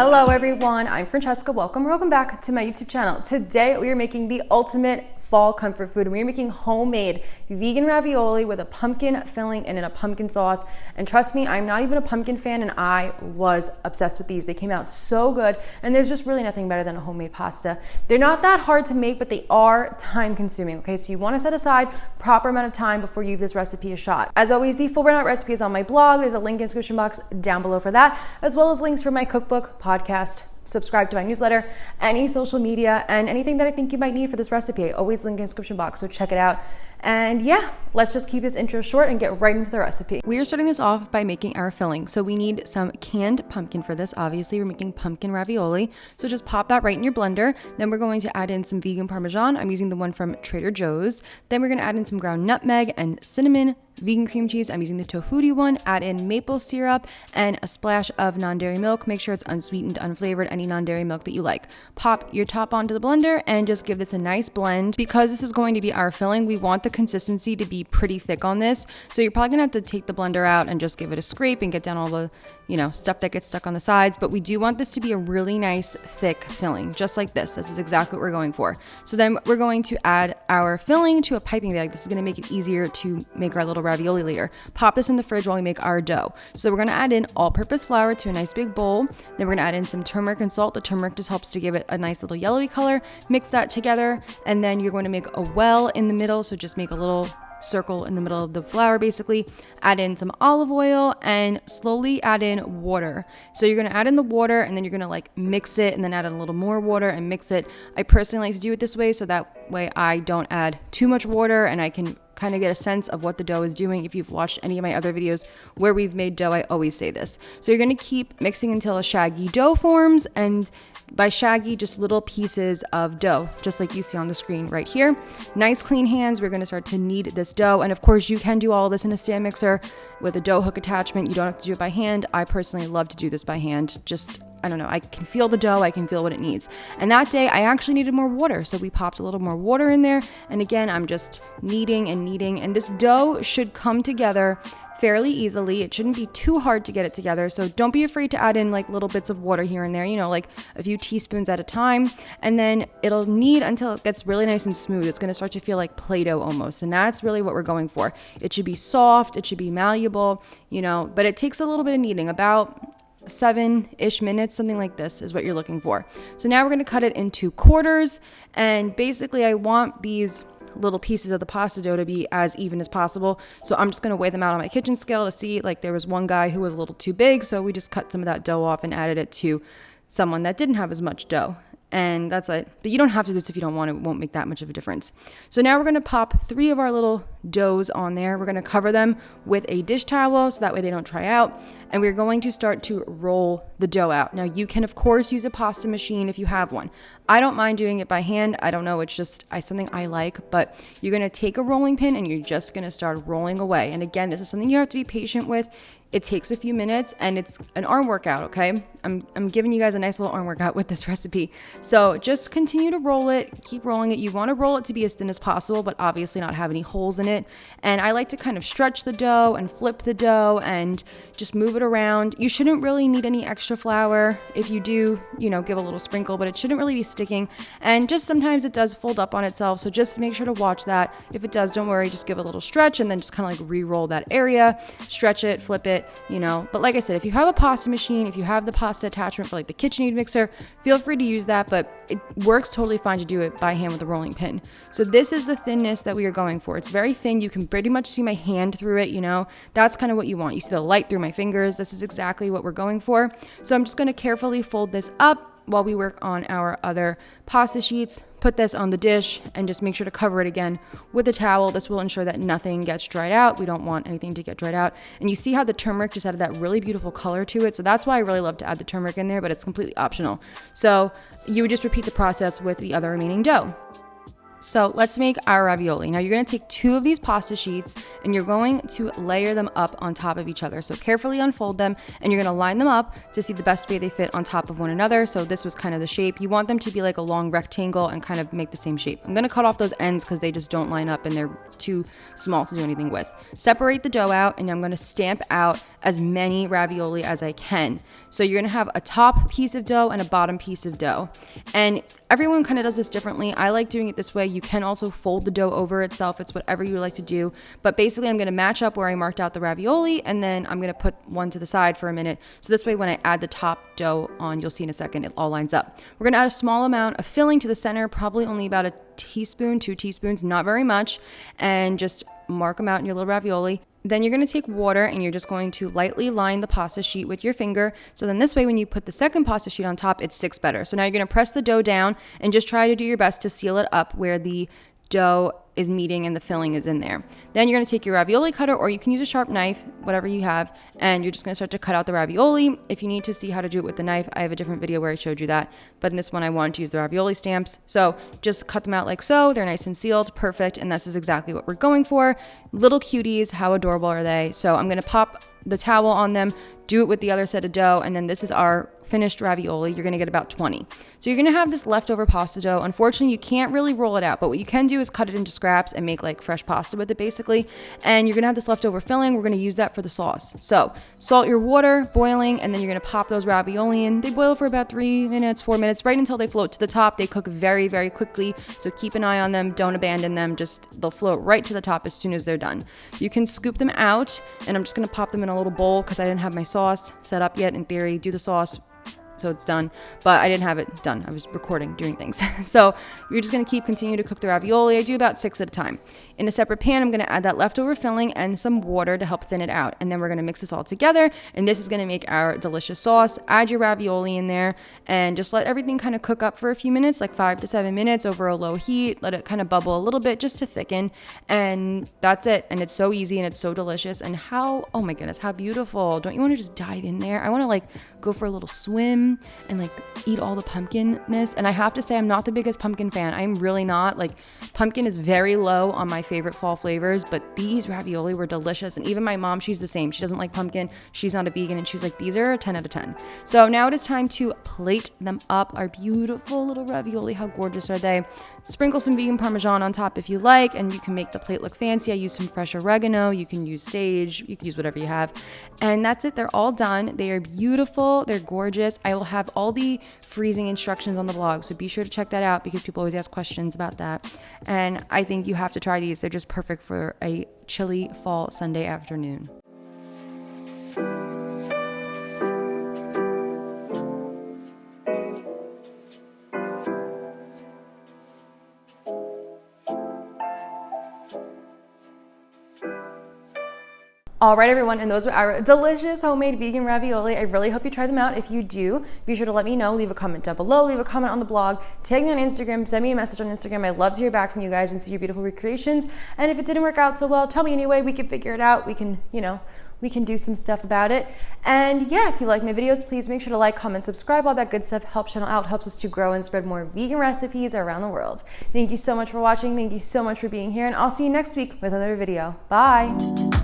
Hello everyone, I'm Francesca. Welcome back to my YouTube channel. Today we are making the ultimate fall comfort food. We are making homemade vegan ravioli with a pumpkin filling and in a pumpkin sauce. And trust me, I'm not even a pumpkin fan and I was obsessed with these. They came out so good and there's just really nothing better than a homemade pasta. They're not that hard to make, but they are time consuming, okay? So you wanna set aside proper amount of time before you give this recipe a shot. As always, the full burnout recipe is on my blog. There's a link in the description box down below for that, as well as links for my cookbook, podcast, subscribe to my newsletter, any social media, and anything that I think you might need for this recipe. I always link in the description box, so check it out. And yeah, let's just keep this intro short and get right into the recipe. We are starting this off by making our filling. So we need some canned pumpkin for this. Obviously, we're making pumpkin ravioli. So just pop that right in your blender. Then we're going to add in some vegan parmesan. I'm using the one from Trader Joe's. Then we're gonna add in some ground nutmeg and cinnamon. Vegan cream cheese, I'm using the tofutti one. Add in maple syrup and a splash of non-dairy milk. Make sure it's unsweetened, unflavored, any non-dairy milk that you like. Pop your top onto the blender and just give this a nice blend. Because this is going to be our filling, we want the consistency to be pretty thick on this. So you're probably gonna have to take the blender out and just give it a scrape and get down all the, stuff that gets stuck on the sides. But we do want this to be a really nice thick filling, just like this. This is exactly what we're going for. So then we're going to add our filling to a piping bag. This is gonna make it easier to make our little ravioli later. Pop this in the fridge while we make our dough. So we're gonna add in all-purpose flour to a nice big bowl. Then we're gonna add in some turmeric and salt. The turmeric just helps to give it a nice little yellowy color. Mix that together, and then you're going to make a well in the middle. So just make a little circle in the middle of the flour basically. Add in some olive oil and slowly add in water. So you're gonna add in the water and then you're gonna mix it and then add in a little more water and mix it. I personally like to do it this way so that way I don't add too much water and I can kind of get a sense of what the dough is doing. If you've watched any of my other videos where we've made dough, I always say this. So you're gonna keep mixing until a shaggy dough forms, and by shaggy, just little pieces of dough, just like you see on the screen right here. Nice clean hands, we're gonna start to knead this dough. And of course you can do all of this in a stand mixer with a dough hook attachment. You don't have to do it by hand. I personally love to do this by hand. I don't know, I can feel the dough, I can feel what it needs. And that day I actually needed more water, so we popped a little more water in there. And again, I'm just kneading, and this dough should come together fairly easily. It shouldn't be too hard to get it together, so don't be afraid to add in little bits of water here and there, like a few teaspoons at a time. And then it'll knead until it gets really nice and smooth. It's going to start to feel like Play-Doh almost, and that's really what we're going for. It should be soft, it should be malleable, but it takes a little bit of kneading, about 7-ish minutes, something like this is what you're looking for. So now we're going to cut it into quarters, and basically I want these little pieces of the pasta dough to be as even as possible. So I'm just going to weigh them out on my kitchen scale to see. There was one guy who was a little too big, so we just cut some of that dough off and added it to someone that didn't have as much dough. And that's it. But you don't have to do this if you don't want it. It won't make that much of a difference. So now we're going to pop 3 of our little doughs on there. We're going to cover them with a dish towel so that way they don't dry out. And we're going to start to roll the dough out. Now you can of course use a pasta machine if you have one. I don't mind doing it by hand. I don't know, it's just something I like. But you're going to take a rolling pin and you're just going to start rolling away. And again, this is something you have to be patient with. It takes a few minutes and it's an arm workout, okay? I'm giving you guys a nice little arm workout with this recipe. So just continue to roll it, keep rolling it. You want to roll it to be as thin as possible, but obviously not have any holes in it. And I like to kind of stretch the dough and flip the dough and just move it around. You shouldn't really need any extra flour. If you do, give a little sprinkle, but it shouldn't really be sticking. And just sometimes it does fold up on itself. So just make sure to watch that. If it does, don't worry, just give it a little stretch and then just kind of re-roll that area, stretch it, flip it. But like I said, if you have a pasta machine, if you have the pasta attachment for the KitchenAid mixer, feel free to use that, but it works totally fine to do it by hand with a rolling pin. So this is the thinness that we are going for. It's very thin. You can pretty much see my hand through it, that's kind of what you want. You see the light through my fingers. This is exactly what we're going for. So I'm just going to carefully fold this up while we work on our other pasta sheets. Put this on the dish and just make sure to cover it again with a towel. This will ensure that nothing gets dried out. We don't want anything to get dried out. And you see how the turmeric just added that really beautiful color to it. So that's why I really love to add the turmeric in there, but it's completely optional. So you would just repeat the process with the other remaining dough. So let's make our ravioli. Now you're gonna take 2 of these pasta sheets and you're going to layer them up on top of each other. So carefully unfold them and you're gonna line them up to see the best way they fit on top of one another. So this was kind of the shape. You want them to be like a long rectangle and kind of make the same shape. I'm gonna cut off those ends because they just don't line up and they're too small to do anything with. Separate the dough out and I'm gonna stamp out as many ravioli as I can. So you're gonna have a top piece of dough and a bottom piece of dough. And everyone kind of does this differently. I like doing it this way. You can also fold the dough over itself. It's whatever you like to do. But basically I'm gonna match up where I marked out the ravioli and then I'm gonna put one to the side for a minute. So this way when I add the top dough on, you'll see in a second, it all lines up. We're gonna add a small amount of filling to the center, probably only about a teaspoon, 2 teaspoons, not very much, and just mark them out in your little ravioli. Then you're going to take water and you're just going to lightly line the pasta sheet with your finger. So then this way, when you put the second pasta sheet on top, it sticks better. So now you're going to press the dough down and just try to do your best to seal it up where the dough is meeting and the filling is in there. Then you're going to take your ravioli cutter, or you can use a sharp knife, whatever you have, and you're just going to start to cut out the ravioli. If you need to see how to do it with the knife, I have a different video where I showed you that, but in this one I wanted to use the ravioli stamps. So just cut them out like so. They're nice and sealed, perfect, and this is exactly what we're going for. Little cuties, how adorable are they? So I'm going to pop the towel on them, do it with the other set of dough, and then this is our finished ravioli. You're gonna get about 20. So you're gonna have this leftover pasta dough. Unfortunately, you can't really roll it out, but what you can do is cut it into scraps and make like fresh pasta with it basically. And you're gonna have this leftover filling. We're gonna use that for the sauce. So salt your water, boiling, and then you're gonna pop those ravioli in. They boil for about 3 minutes, 4 minutes, right until they float to the top. They cook very, very quickly. So keep an eye on them. Don't abandon them. They'll float right to the top as soon as they're done. You can scoop them out, and I'm just gonna pop them in a little bowl because I didn't have my sauce set up yet. In theory, do the sauce, so it's done, but I didn't have it done. I was recording, doing things. So you're just gonna continue to cook the ravioli. I do about 6 at a time. In a separate pan, I'm gonna add that leftover filling and some water to help thin it out. And then we're gonna mix this all together, and this is gonna make our delicious sauce. Add your ravioli in there and just let everything kind of cook up for a few minutes, like 5 to 7 minutes over a low heat. Let it kind of bubble a little bit just to thicken, and that's it. And it's so easy and it's so delicious. And oh my goodness, how beautiful. Don't you wanna just dive in there? I wanna like go for a little swim and like eat all the pumpkinness. And I have to say, I'm not the biggest pumpkin fan. I'm really not. Like, pumpkin is very low on my favorite fall flavors, but these ravioli were delicious. And even my mom, she's the same. She doesn't like pumpkin. She's not a vegan, and she was like, these are a 10 out of 10. So now it is time to plate them up. Our beautiful little ravioli. How gorgeous are they? Sprinkle some vegan parmesan on top if you like, and you can make the plate look fancy. I use some fresh oregano. You can use sage. You can use whatever you have. And that's it. They're all done. They are beautiful. They're gorgeous. I will have all the freezing instructions on the blog, so be sure to check that out because people always ask questions about that. And I think you have to try these. They're just perfect for a chilly fall Sunday afternoon. All right, everyone, and those are our delicious homemade vegan ravioli. I really hope you try them out. If you do, be sure to let me know. Leave a comment down below, leave a comment on the blog, tag me on Instagram, send me a message on Instagram. I'd love to hear back from you guys and see your beautiful recreations. And if it didn't work out so well, tell me anyway. We can figure it out. We can, we can do some stuff about it. And yeah, if you like my videos, please make sure to like, comment, subscribe, all that good stuff. Helps channel out, helps us to grow and spread more vegan recipes around the world. Thank you so much for watching. Thank you so much for being here, and I'll see you next week with another video. Bye.